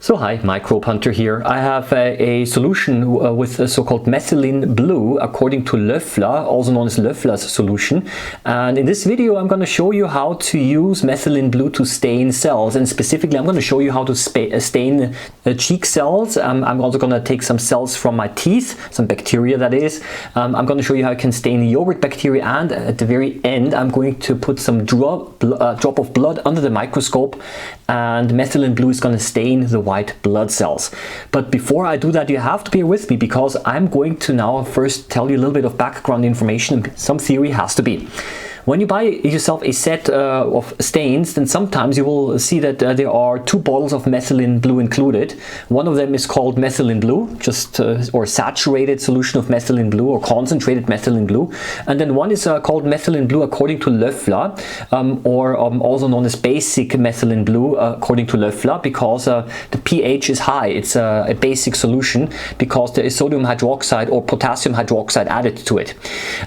So hi, Microbehunter here. I have a solution with the so-called methylene blue according to Löffler, also known as Löffler's solution. And in this video I'm going to show you how to use methylene blue to stain cells, and specifically I'm going to show you how to stain cheek cells. I'm also going to take some cells from my teeth, some bacteria that is. I'm going to show you how I can stain yogurt bacteria, and at the very end I'm going to put some drop of blood under the microscope, and methylene blue is going to stain the white blood cells. But before I do that, you have to be with me, because I'm going to now first tell you a little bit of background information. Some theory has to be. When you buy yourself a set of stains, then sometimes you will see that there are two bottles of methylene blue included. One of them is called methylene blue, just or saturated solution of methylene blue, or concentrated methylene blue. And then one is called methylene blue according to Löffler, or also known as basic methylene blue according to Löffler, because the pH is high. It's a basic solution because there is sodium hydroxide or potassium hydroxide added to it.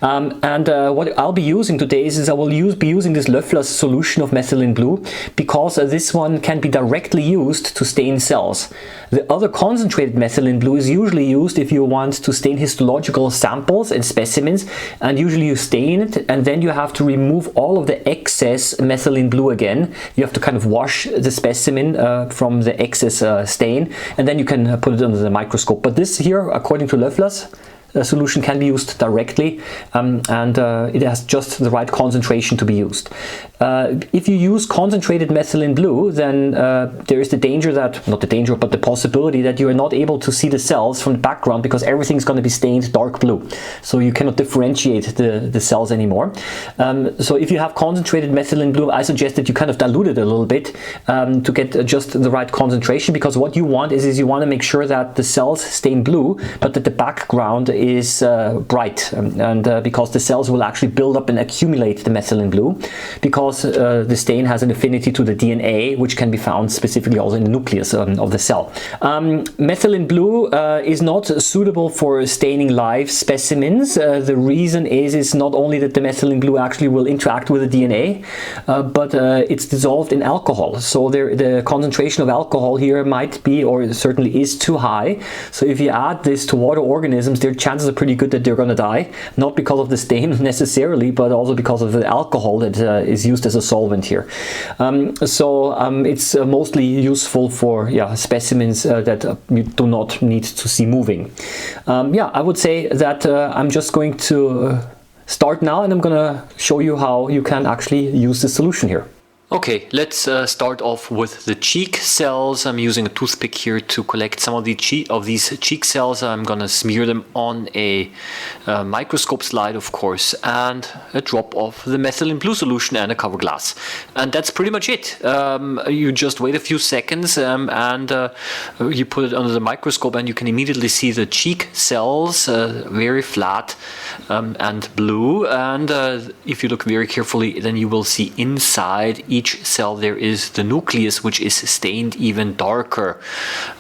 What I'll be using today is I will be using this Löffler's solution of methylene blue, because this one can be directly used to stain cells. The other concentrated methylene blue is usually used if you want to stain histological samples and specimens, and usually you stain it and then you have to remove all of the excess methylene blue again. You have to kind of wash the specimen from the excess stain, and then you can put it under the microscope. But this here, according to Löffler's solution, can be used directly, and it has just the right concentration to be used. If you use concentrated methylene blue, then there is the danger that, not the danger, but the possibility that you are not able to see the cells from the background, because everything's going to be stained dark blue. So you cannot differentiate the cells anymore. So if you have concentrated methylene blue, I suggest that you kind of dilute it a little bit to get just the right concentration, because what you want is you want to make sure that the cells stain blue, but that the background is bright, and because the cells will actually build up and accumulate the methylene blue, because the stain has an affinity to the DNA, which can be found specifically also in the nucleus of the cell. Methylene blue is not suitable for staining live specimens. The reason is not only that the methylene blue actually will interact with the DNA, but it's dissolved in alcohol. So the concentration of alcohol here might be, or certainly is, too high. So if you add this to water organisms, their chances are pretty good that they're going to die, not because of the stain necessarily, but also because of the alcohol that is used as a solvent here. It's mostly useful for specimens that you do not need to see moving. I would say that I'm just going to start now, and I'm going to show you how you can actually use the solution here. Okay, let's start off with the cheek cells. I'm using a toothpick here to collect some of these cheek cells. I'm gonna smear them on a microscope slide, of course, and a drop of the methylene blue solution and a cover glass. And that's pretty much it. You just wait a few seconds and you put it under the microscope, and you can immediately see the cheek cells, very flat and blue. And if you look very carefully, then you will see inside each cell there is the nucleus, which is stained even darker,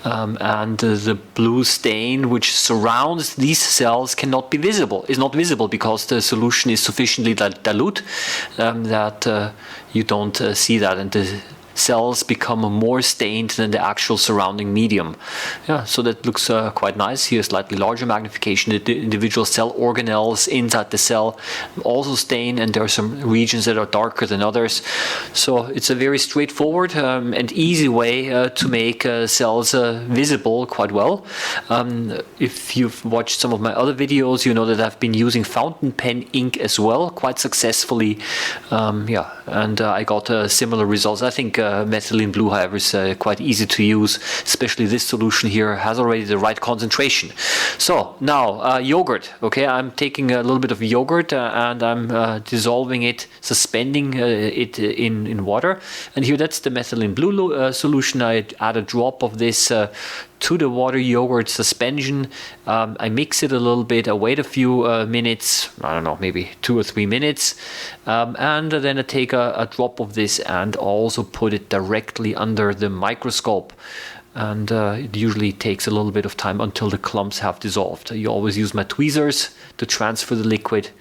and the blue stain which surrounds these cells is not visible because the solution is sufficiently dilute that you don't see that, and the cells become more stained than the actual surrounding medium. So that looks quite nice. Here, slightly larger magnification. The individual cell organelles inside the cell also stain, and there are some regions that are darker than others. So it's a very straightforward and easy way to make cells visible quite well. If you've watched some of my other videos, you know that I've been using fountain pen ink as well, quite successfully. And I got similar results. I think methylene blue, however, is quite easy to use, especially this solution here has already the right concentration. So now yogurt. Okay, I'm taking a little bit of yogurt and I'm dissolving it, suspending it in water, and here that's the methylene blue solution. I add a drop of this to the water yogurt suspension. I mix it a little bit, I wait a few minutes, I don't know, maybe 2 or 3 minutes, and then I take a drop of this and also put it directly under the microscope. And it usually takes a little bit of time until the clumps have dissolved. You always use my tweezers to transfer the liquid,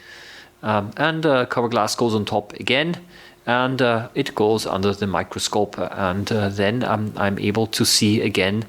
and cover glass goes on top again. and it goes under the microscope, and then I'm able to see again,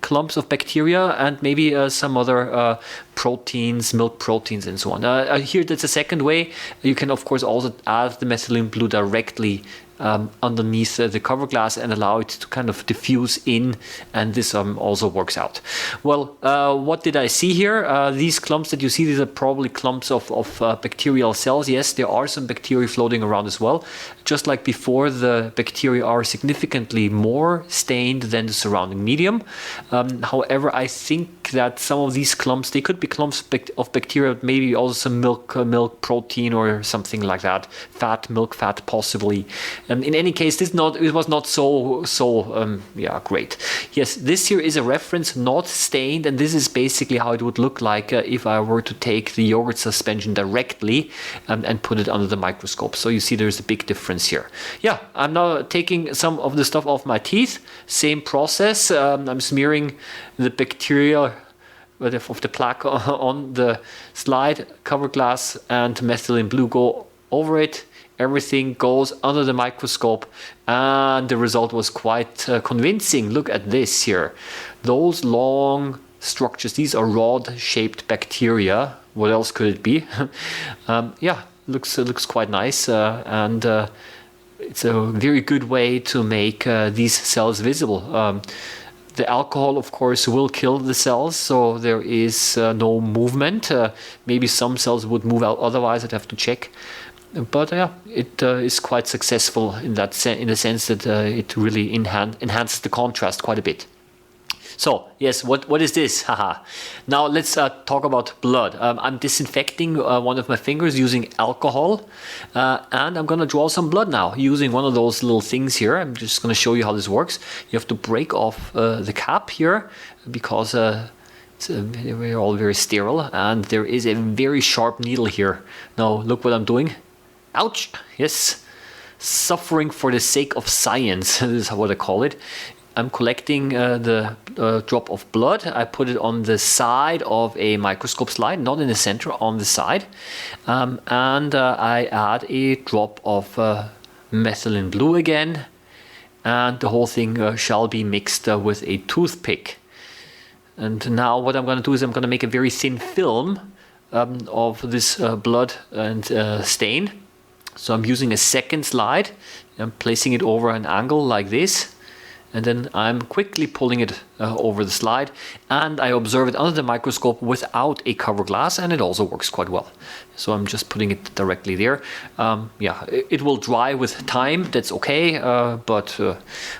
clumps of bacteria and maybe some other proteins, milk proteins, and so on. Here, that's a second way. You can, of course, also add the methylene blue directly underneath the cover glass and allow it to kind of diffuse in, and this also works out. Well, what did I see here? These clumps that you see, these are probably clumps of bacterial cells. Yes, there are some bacteria floating around as well. Just like before, the bacteria are significantly more stained than the surrounding medium. However, I think that some of these clumps, they could be clumps of bacteria, maybe also some milk protein or something like that, milk fat possibly. In any case, it was not so great. Yes, this here is a reference, not stained, and this is basically how it would look like if I were to take the yogurt suspension directly and put it under the microscope. So you see there's a big difference here. Yeah, I'm now taking some of the stuff off my teeth. Same process. I'm smearing the bacteria of the plaque on the slide, cover glass, and methylene blue go over it. Everything goes under the microscope, and the result was quite convincing. Look at this here. Those long structures, these are rod-shaped bacteria. What else could it be? Looks quite nice, and it's a very good way to make these cells visible. The alcohol, of course, will kill the cells, so there is no movement. Maybe some cells would move out otherwise, I'd have to check. But it is quite successful in the sense that it really enhances the contrast quite a bit. So yes, what is this? Haha. Now let's talk about blood. I'm disinfecting one of my fingers using alcohol, and I'm going to draw some blood now using one of those little things here. I'm just going to show you how this works. You have to break off the cap here because we're all very sterile, and there is a very sharp needle here. Now look what I'm doing. Ouch! Yes, suffering for the sake of science. This is what I call it. I'm collecting the drop of blood. I put it on the side of a microscope slide, not in the center, on the side. And I add a drop of methylene blue again. And the whole thing shall be mixed with a toothpick. And now what I'm going to do is I'm going to make a very thin film of this blood and stain. So I'm using a second slide. I'm placing it over an angle like this. And then I'm quickly pulling it over the slide, and I observe it under the microscope without a cover glass, and it also works quite well. So I'm just putting it directly there. It will dry with time, that's okay, but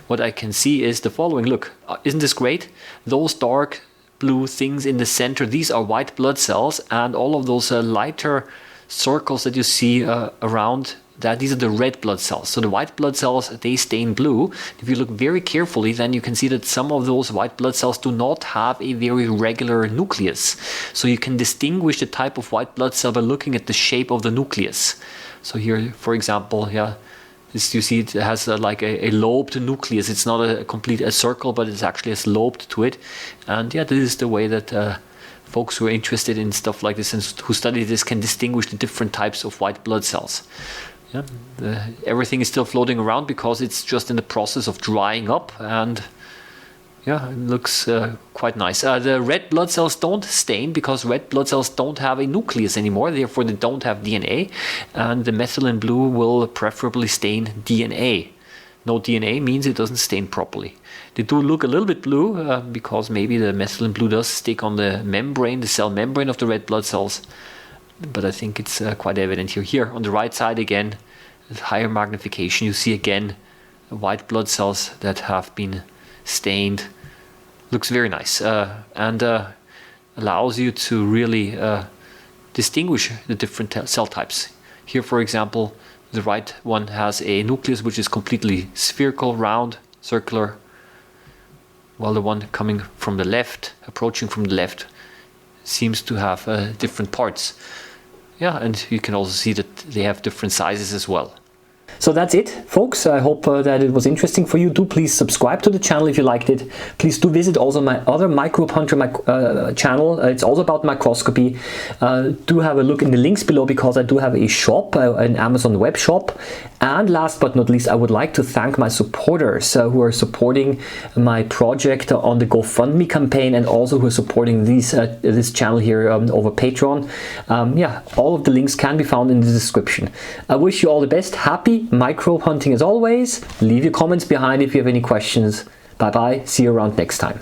what I can see is the following. Look, isn't this great? Those dark blue things in the center, these are white blood cells, and all of those lighter circles that you see around that, these are the red blood cells. So the white blood cells, they stain blue. If you look very carefully, then you can see that some of those white blood cells do not have a very regular nucleus. So you can distinguish the type of white blood cell by looking at the shape of the nucleus. So here, for example, this, you see it has like a lobed nucleus. It's not a complete circle, but it's actually a lobed to it. And this is the way that folks who are interested in stuff like this and who study this can distinguish the different types of white blood cells. Everything is still floating around because it's just in the process of drying up, and it looks quite nice. The red blood cells don't stain because red blood cells don't have a nucleus anymore, therefore they don't have DNA, and the methylene blue will preferably stain DNA. No DNA means it doesn't stain properly. They do look a little bit blue because maybe the methylene blue does stick on the membrane, the cell membrane of the red blood cells. But I think it's quite evident here. Here on the right side again, with higher magnification, you see again white blood cells that have been stained. Looks very nice and allows you to really distinguish the different cell types. Here, for example, the right one has a nucleus which is completely spherical, round, circular, while the one coming from the left, approaching from the left, seems to have different parts. And you can also see that they have different sizes as well. So that's it, folks. I hope that it was interesting for you. Do please subscribe to the channel if you liked it. Please do visit also my other Microbehunter channel. It's also about microscopy. Do have a look in the links below, because I do have a shop, an Amazon web shop. And last but not least, I would like to thank my supporters who are supporting my project on the GoFundMe campaign, and also who are supporting this channel here over Patreon. Yeah, all of the links can be found in the description. I wish you all the best. Happy microbe hunting as always. Leave your comments behind if you have any questions. Bye bye. See you around next time.